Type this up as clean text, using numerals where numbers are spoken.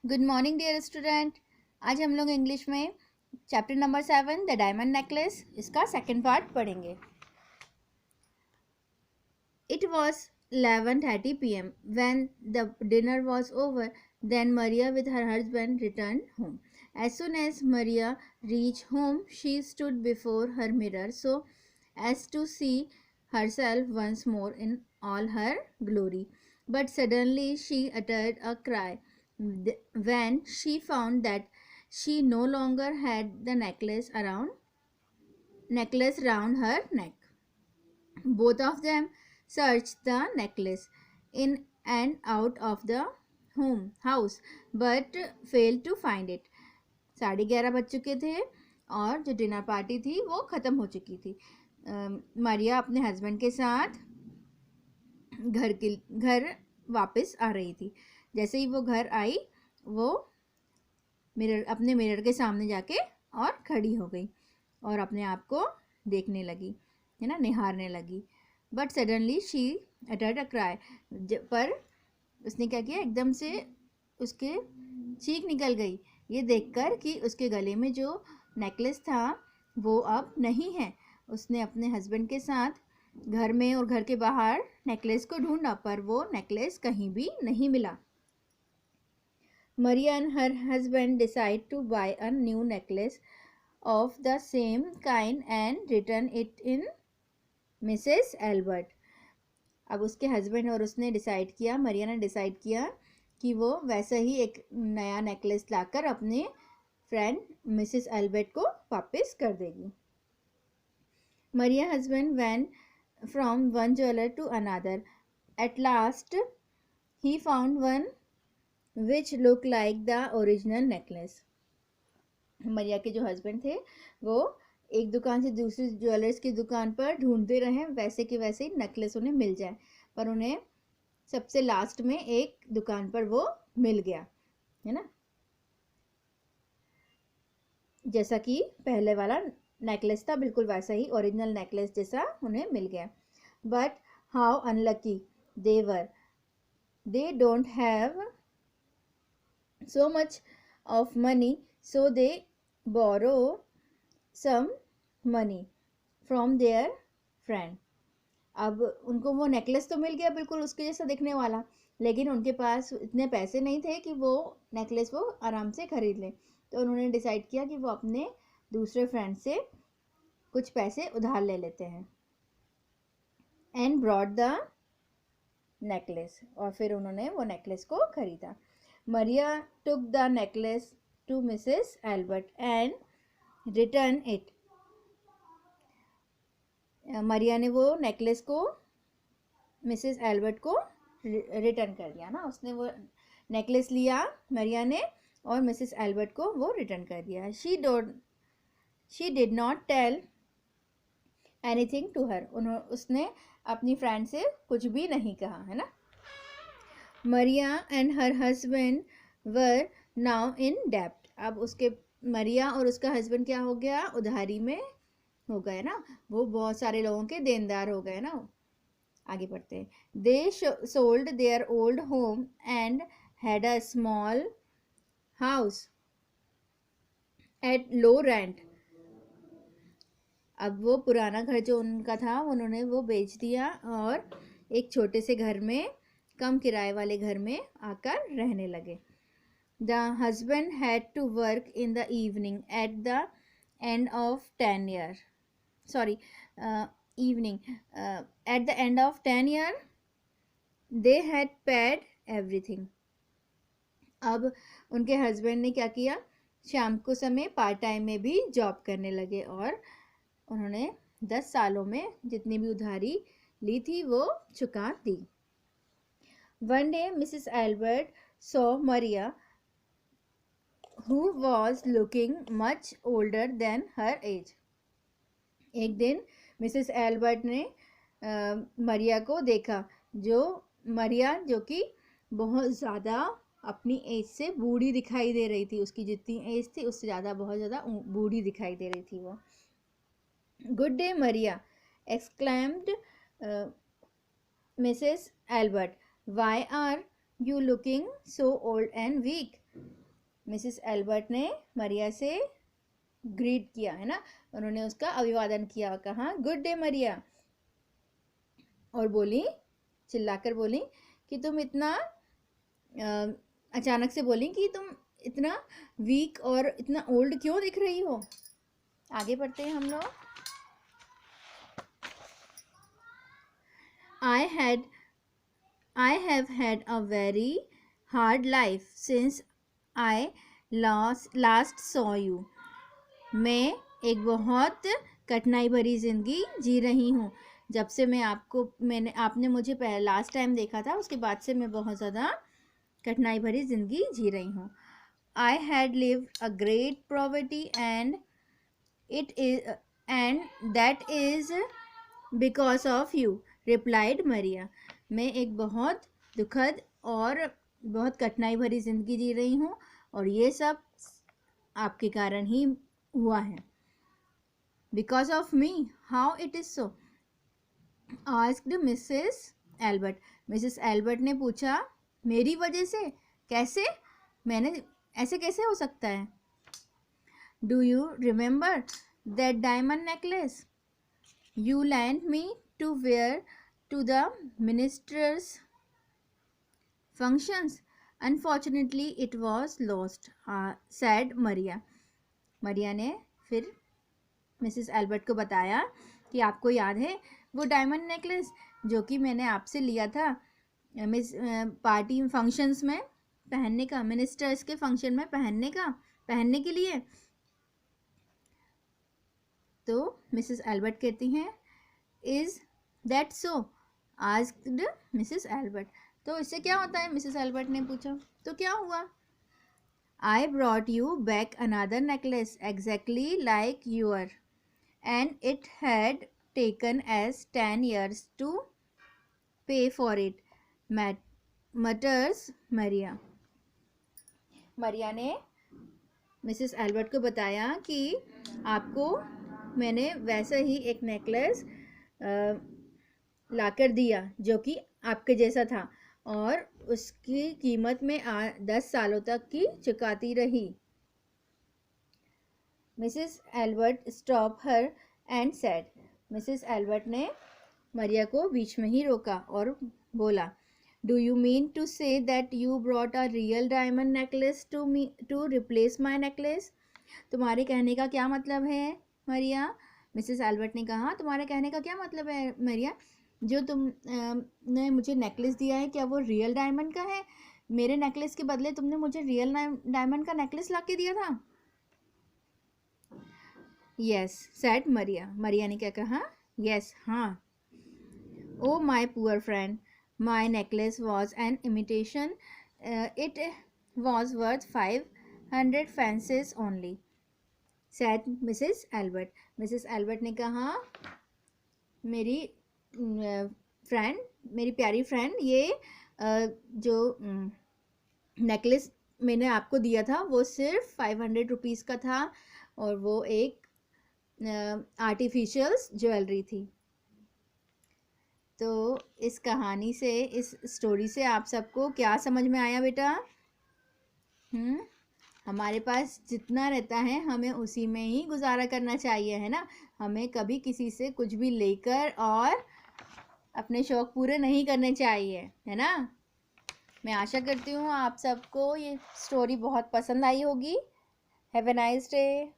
Good morning dear student. आज हम लोग इंग्लिश में chapter number 7 the diamond necklace इसका सेकंड पार्ट पढ़ेंगे। It was 11:30 p.m. when the dinner was over. Then Maria with her husband returned home. As soon as Maria reached home, she stood before her mirror so as to see herself once more in all her glory. But suddenly she uttered a cry when she found that she no longer had the necklace round her neck. Both of them searched the necklace in and out of the house but failed to find it. 11:30 बज चुके थे और जो dinner party थी वो ख़त्म हो चुकी थी। मारिया अपने हस्बैंड के साथ घर वापस आ रही थी। जैसे ही वो घर आई वो अपने मिरर के सामने जाके और खड़ी हो गई और अपने आप को देखने लगी, है ना, निहारने लगी। But suddenly she uttered a cry, पर उसने क्या किया, एकदम से उसके चीख निकल गई ये देखकर कि उसके गले में जो नेकलेस था वो अब नहीं है। उसने अपने हस्बैंड के साथ घर में और घर के बाहर नेकलेस को ढूंढा पर वो नेकलेस कहीं भी नहीं मिला। Maria and her husband decide to buy a new necklace of the same kind and return it in Mrs. Albert. अब उसके हस्बैंड और उसने डिसाइड किया, मरिया ने डिसाइड किया कि वो वैसा ही एक नया नेकलेस लाकर अपने फ्रेंड मिसेस एल्बर्ट को वापस कर देगी। Maria husband went from one jeweler to another. At last he found one which looked like the original necklace. मरिया के जो हस्बैंड थे वो एक दुकान से दूसरी ज्वेलर्स की दुकान पर ढूंढते रहे वैसे के वैसे ही नेकलेस उन्हें मिल जाए, पर उन्हें सबसे लास्ट में एक दुकान पर वो मिल गया, है ना, जैसा कि पहले वाला नेकलेस था बिल्कुल वैसा ही ओरिजिनल नेकलेस जैसा उन्हें मिल गया। But how unlucky they were, they don't have so much of money, so they borrow some money from their friend. अब उनको वो नेकलेस तो मिल गया बिल्कुल उसके जैसा दिखने वाला, लेकिन उनके पास इतने पैसे नहीं थे कि वो नेकलेस वो आराम से खरीद लें। तो उन्होंने डिसाइड किया कि वो अपने दूसरे फ्रेंड से कुछ पैसे उधार ले लेते हैं। एंड ब्रॉट द नेकलेस, और फिर उन्होंने वो नेकलेस को खरीदा। Maria took the necklace to Mrs. Albert and returned it. मरिया ने वो नेकलेस को मिसेस एल्बर्ट को रिटर्न कर दिया ना, उसने वो नेकलेस लिया मरिया ने और मिसेस एल्बर्ट को वो रिटर्न कर दिया। She did not tell anything to her, उसने अपनी फ्रेंड से कुछ भी नहीं कहा, है ना। Maria and her husband were now in debt. अब उसके मरिया और उसका हस्बैंड क्या हो गया, उधारी में हो गए ना, वो बहुत सारे लोगों के देनदार हो गए ना। आगे बढ़ते हैं। They sold their old home and had a small house at low rent. अब वो पुराना घर जो उनका था उन्होंने वो बेच दिया और एक छोटे से घर में, कम किराए वाले घर में आकर रहने लगे। The husband had to work in the evening at the end of 10 year, sorry evening at the end of 10 year they had paid everything. अब उनके हस्बैंड ने क्या किया, शाम को समय पार्ट टाइम में भी जॉब करने लगे और उन्होंने 10 सालों में जितनी भी उधारी ली थी वो चुका दी। One day Mrs. Albert saw Maria, who was looking much older than her age. एक दिन मिसेस एल्बर्ट ने मरिया को देखा, जो कि बहुत ज़्यादा अपनी एज से बूढ़ी दिखाई दे रही थी, उसकी जितनी एज थी उससे ज़्यादा बहुत ज़्यादा बूढ़ी दिखाई दे रही थी वो। Good day Maria, exclaimed Mrs Albert, why are you looking so old and weak? Mrs Albert ने मरिया से ग्रीट किया, है ना, उन्होंने उसका अभिवादन किया, कहा गुड डे मरिया, और बोली, चिल्लाकर बोली कि तुम इतना अचानक से बोली कि तुम इतना वीक और इतना ओल्ड क्यों दिख रही हो। आगे बढ़ते हैं हम लोग। I have had a very hard life since I last saw you. मैं एक बहुत कठिनाई भरी ज़िंदगी जी रही हूँ। जब से आपने मुझे लास्ट टाइम देखा था, उसके बाद से मैं बहुत ज़्यादा कठिनाई भरी ज़िंदगी जी रही हूँ। I had lived a great poverty and that is because of you, replied Maria. मैं एक बहुत दुखद और बहुत कठिनाई भरी ज़िंदगी जी रही हूँ और ये सब आपके कारण ही हुआ है। Because of me, how it is so? asked Mrs. Albert. Mrs. Albert ने पूछा, मेरी वजह से? कैसे? ऐसे कैसे हो सकता है? Do you remember that diamond necklace you lent me to wear to the minister's functions? Unfortunately, it was lost, said Maria. Maria ने फिर मिसेस एल्बर्ट को बताया कि आपको याद है वो डायमंड नेकलेस जो कि मैंने आपसे लिया था पार्टी फंक्शंस में पहनने का, मिनिस्टर्स के फंक्शन में पहनने के लिए। तो मिसेस एल्बर्ट कहती हैं, is that so? Asked Mrs Albert. तो इससे क्या होता है? मिसेस एल्बर्ट ने पूछा। तो क्या हुआ? I brought you back another necklace exactly like your, and it had taken us 10 years to pay for it, mutters Maria. मरिया ने मिसेस एल्बर्ट को बताया कि आपको मैंने वैसा ही एक नेकलेस लाकर दिया जो कि आपके जैसा था और उसकी कीमत में 10 सालों तक की चुकाती रही। Mrs Albert stop her and said. Mrs Albert ने मरिया को बीच में ही रोका और बोला, do you mean to say that you brought a real diamond necklace to replace my necklace? तुम्हारे कहने का क्या मतलब है मरिया? मिसेस एल्बर्ट ने कहा, तुम्हारे कहने का क्या मतलब है मरिया? जो ने मुझे नेकलेस दिया है क्या वो रियल डायमंड का है? मेरे नेकलेस के बदले तुमने मुझे रियल डायमंड का नेकलेस ला के दिया था? यस, सेड मरिया। मरिया ने क्या कहा? यस, हाँ। Oh my poor friend, my necklace was an imitation, it was worth 500 francs only, said Mrs Elbert. Mrs Albert ने कहा, मेरी प्यारी फ्रेंड, ये जो नेकलेस मैंने आपको दिया था वो सिर्फ 500 रुपीज़ का था और वो एक आर्टिफिशियल ज्वेलरी थी। तो इस कहानी से, इस स्टोरी से आप सबको क्या समझ में आया बेटा? हमारे पास जितना रहता है हमें उसी में ही गुजारा करना चाहिए, है ना। हमें कभी किसी से कुछ भी लेकर और अपने शौक़ पूरे नहीं करने चाहिए, है ना। मैं आशा करती हूँ आप सबको ये स्टोरी बहुत पसंद आई होगी। Have a nice day.